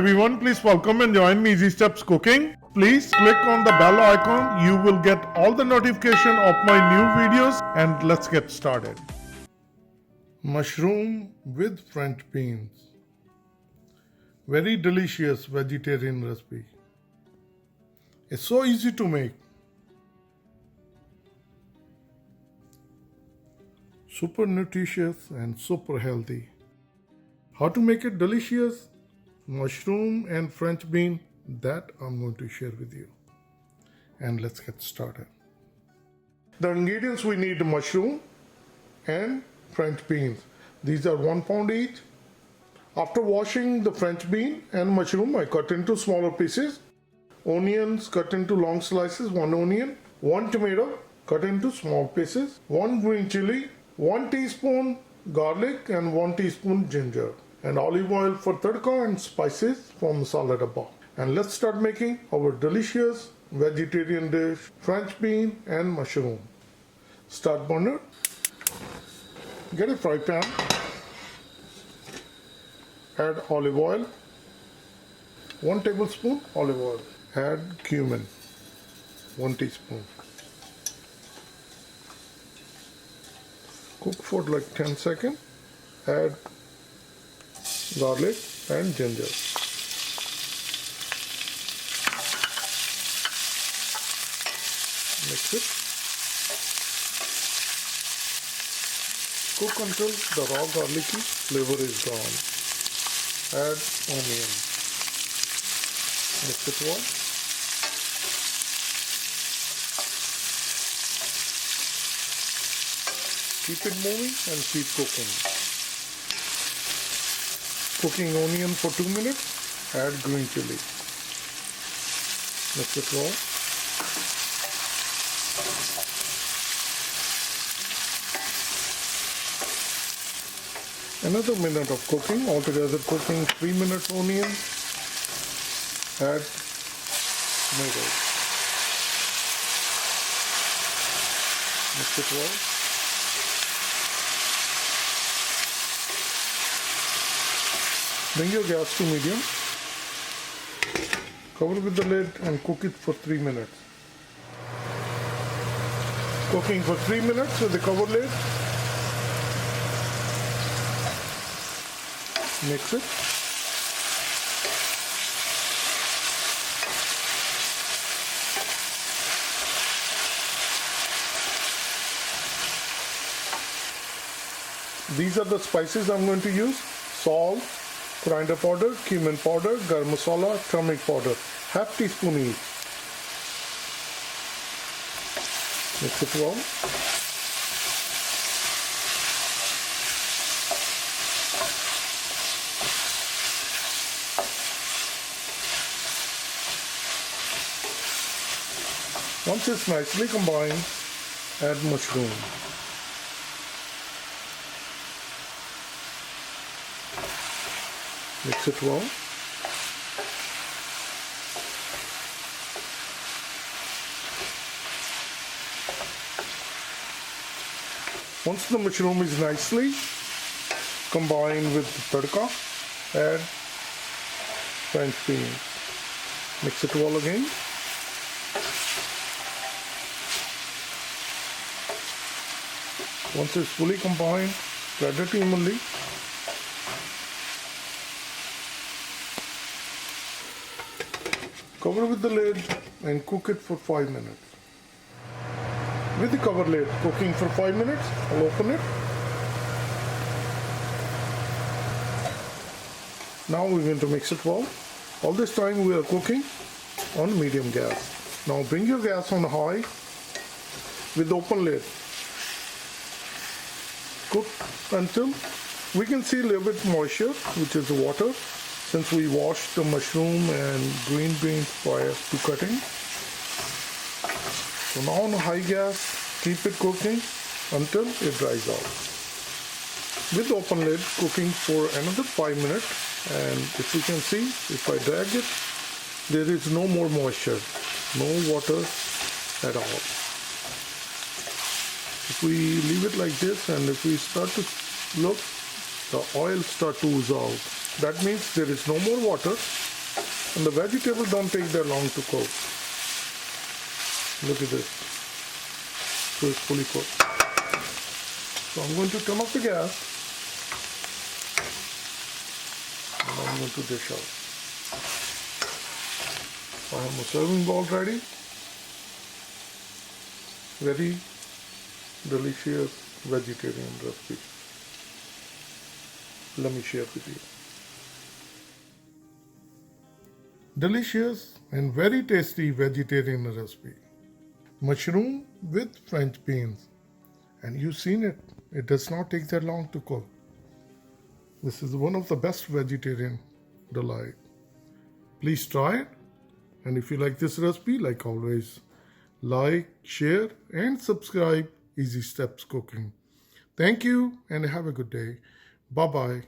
everyone, please welcome and join me Easy Steps Cooking. Please click on the bell icon. You will get all the notification of my new videos and let's get started. Mushroom with French beans. Very delicious vegetarian recipe. It's so easy to make. Super nutritious and super healthy. How to make it delicious? Mushroom and French bean, that I'm going to share with you. And let's get started. The ingredients we need: mushroom and French beans. These are 1 pound each. After washing the French bean and mushroom, I cut into smaller pieces. Onions cut into long slices, 1 onion, 1 tomato cut into small pieces, 1 green chili, 1 teaspoon garlic and 1 teaspoon ginger, and olive oil for tadka and spices from masala dabba. And let's start making our delicious vegetarian dish, French bean and mushroom. Start burner. Get a fry pan. Add olive oil. 1 tablespoon olive oil. Add cumin. 1 teaspoon. Cook for like 10 seconds. Add garlic and ginger. Mix it. Cook until the raw garlicky flavor is gone. Add onion. Mix it well. Keep it moving and keep cooking. Cooking onion for 2 minutes. Add green chili. Mix it well. Another minute of cooking. Altogether cooking 3 minutes onion. Add tomatoes. Mix it well. Bring your gas to medium. Cover with the lid and cook it for 3 minutes. Cooking for 3 minutes with the cover lid. Mix it. These are the spices I'm going to use: salt, coriander powder, cumin powder, garam masala, turmeric powder, half teaspoon each. Mix it well. Once it's nicely combined, add mushroom. Mix it well. Once the mushroom is nicely combined with the tadka, add French beans. Mix it well again. Once it's fully combined, spread it evenly. Cover with the lid and cook it for 5 minutes. With the cover lid cooking for 5 minutes, I'll open it. Now we're going to mix it well. All this time we are cooking on medium gas. Now bring your gas on high with open lid. Cook until we can see a little bit moisture, which is the water, since we washed the mushroom and green beans prior to cutting. So now on high gas, keep it cooking until it dries out. With open lid, cooking for another 5 minutes, and if you can see, if I drag it, there is no more moisture, no water at all. If we leave it like this and if we start to look, the oil start to ooze out. That means there is no more water And the vegetables don't take that long to cook. Look at this. So it's fully cooked. So I'm going to turn off the gas. And I'm going to dish out. I have my serving bowl ready. Very delicious vegetarian recipe. Let me share with you. Delicious and very tasty vegetarian recipe. Mushroom with French beans. And you've seen it. It does not take that long to cook. This is one of the best vegetarian delight. Please try it. And if you like this recipe, like always, like, share, and subscribe Easy Steps Cooking. Thank you and have a good day. Bye-bye.